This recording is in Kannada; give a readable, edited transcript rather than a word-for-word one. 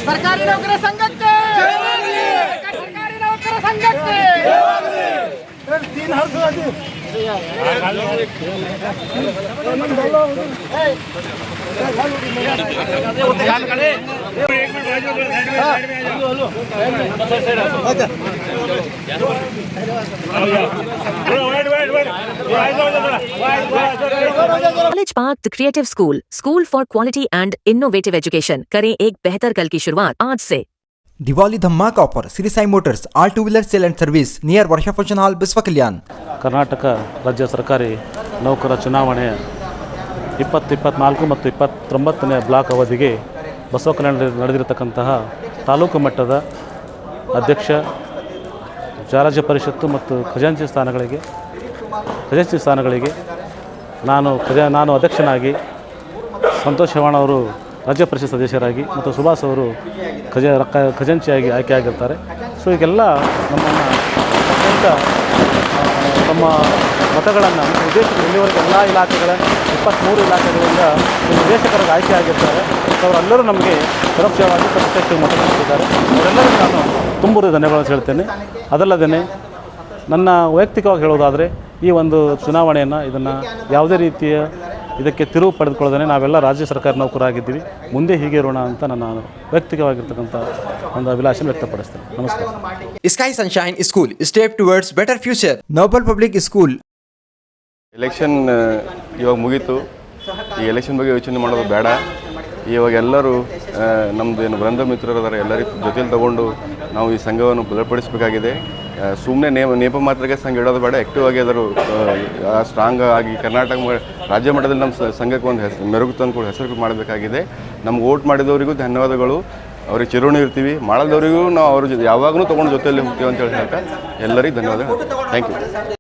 ಸರ್ಕಾರಿ ನೌಕರ ಸಂಘಕ್ಕೆ ಸರ್ಕಾರಿ ನೌಕರ ಸಂಘಕ್ಕೆ college park the creative school for quality and innovative education. करें एक बेहतर कल की शुरुआत आज से। दिवाली धमाका offer Shri Sai motors all two wheeler sale and service near Varsha function hall Basava Kalyan. Karnataka ರಾಜ್ಯ ಸರ್ಕಾರಿ ನೌಕರ ಚುನಾವಣೆಯ 2024 ಮತ್ತು 29ನೇ ಬ್ಲಾಕ್ ಅವಧಿಗೆ ಬಸವ ಕಲ್ಯಾಣ ನಡೆದಿರತಕ್ಕಂತಹ ತಾಲೂಕು ಮಟ್ಟದ ಅಧ್ಯಕ್ಷ, ರಾಜ್ಯ ಪರಿಷತ್ತು ಮತ್ತು ಖಜಾಂಚಿ ಸ್ಥಾನಗಳಿಗೆ ನಾನು ಅಧ್ಯಕ್ಷನಾಗಿ, ಸಂತೋಷ್ ಚವ್ಹಾಣ್ ಅವರು ರಾಜ್ಯ ಪರಿಷತ್ ಸದಸ್ಯರಾಗಿ ಮತ್ತು ಸುಭಾಷ್ ಅವರು ಖಜಾಂಚಿಯಾಗಿ ಆಯ್ಕೆಯಾಗಿರ್ತಾರೆ. ಸೊ ಈಗೆಲ್ಲ ನಮ್ಮನ್ನು ಅತ್ಯಂತ ತಮ್ಮ ಮತಗಳನ್ನು ಇಲ್ಲಿವರೆಗೆ ಎಲ್ಲ ಇಲಾಖೆಗಳ 23 ಇಲಾಖೆಗಳಿಂದ ನಿರ್ದೇಶಕರಾಗಿ ಆಯ್ಕೆಯಾಗಿರ್ತಾರೆ. ಸೊ ಅವರೆಲ್ಲರೂ ನಮಗೆ ಪರೋಕ್ಷವಾಗಿ ಪ್ರತ್ಯಕ್ಷ ಮತ ಕೊಟ್ಟಿದ್ದಾರೆ. ಅವರೆಲ್ಲರಿಗೂ ನಾನು ತುಂಬ ಧನ್ಯವಾದ ಹೇಳ್ತೇನೆ. ಅದಲ್ಲದೇ ನನ್ನ ವೈಯಕ್ತಿಕವಾಗಿ ಹೇಳೋದಾದರೆ ಈ ಒಂದು ಚುನಾವಣೆಯನ್ನು ಇದನ್ನು ಯಾವುದೇ ರೀತಿಯ ಇದಕ್ಕೆ ತಿರುವು ಪಡೆದುಕೊಳ್ಳದೇ ನಾವೆಲ್ಲ ರಾಜ್ಯ ಸರ್ಕಾರಿ ನೌಕರಾಗಿದ್ದೀವಿ, ಮುಂದೆ ಹೀಗೆ ಇರೋಣ ಅಂತ ನಾನು ವೈಯಕ್ತಿಕವಾಗಿರ್ತಕ್ಕಂಥ ಒಂದು ಅಭಿಲಾಷೆ ವ್ಯಕ್ತಪಡಿಸ್ತೇನೆ. ನಮಸ್ಕಾರ. Sky sunshine school step towards better future. Noble public school. Election ಇವಾಗ ಮುಗೀತು. ಈ ಎಲೆಕ್ಷನ್ ಬಗ್ಗೆ ಯೋಚನೆ ಮಾಡೋದು ಬೇಡ. ಇವಾಗ ಎಲ್ಲರೂ ನಮ್ಮದು ಏನು ವೃಂದ ಮಿತ್ರರದಾರ ಎಲ್ಲರ ಜೊತೆಲಿ ತಗೊಂಡು ನಾವು ಈ ಸಂಘವನ್ನು ಬಲಪಡಿಸಬೇಕಾಗಿದೆ. ಸುಮ್ಮನೆ ನೇಪ ಮಾತ್ರಕ್ಕೆ ಸಂಘ ಇಡೋದು ಬೇಡ, ಆ್ಯಕ್ಟಿವ್ ಆಗಿ ಅದರ ಸ್ಟ್ರಾಂಗ್ ಆಗಿ ಕರ್ನಾಟಕ ರಾಜ್ಯ ಮಟ್ಟದಲ್ಲಿ ನಮ್ಮ ಸಂಘಕ್ಕೆ ಒಂದು ಮೆರುಗು ತಂದು ಹೆಸರು ಮಾಡಬೇಕಾಗಿದೆ. ನಮ್ಗೆ ವೋಟ್ ಮಾಡಿದವರಿಗೂ ಧನ್ಯವಾದಗಳು, ಅವ್ರಿಗೆ ಚಿರೋಣಿ ಇರ್ತೀವಿ. ಮಾಡಲ್ದವರಿಗೂ ನಾವು ಅವ್ರ ಯಾವಾಗಲೂ ತೊಗೊಂಡು ಜೊತೆಯಲ್ಲಿ ಹೋಗ್ತೀವಿ ಅಂತೇಳಿ ಹೇಳ್ತಾ ಎಲ್ಲರಿಗೂ ಧನ್ಯವಾದ. Thank you.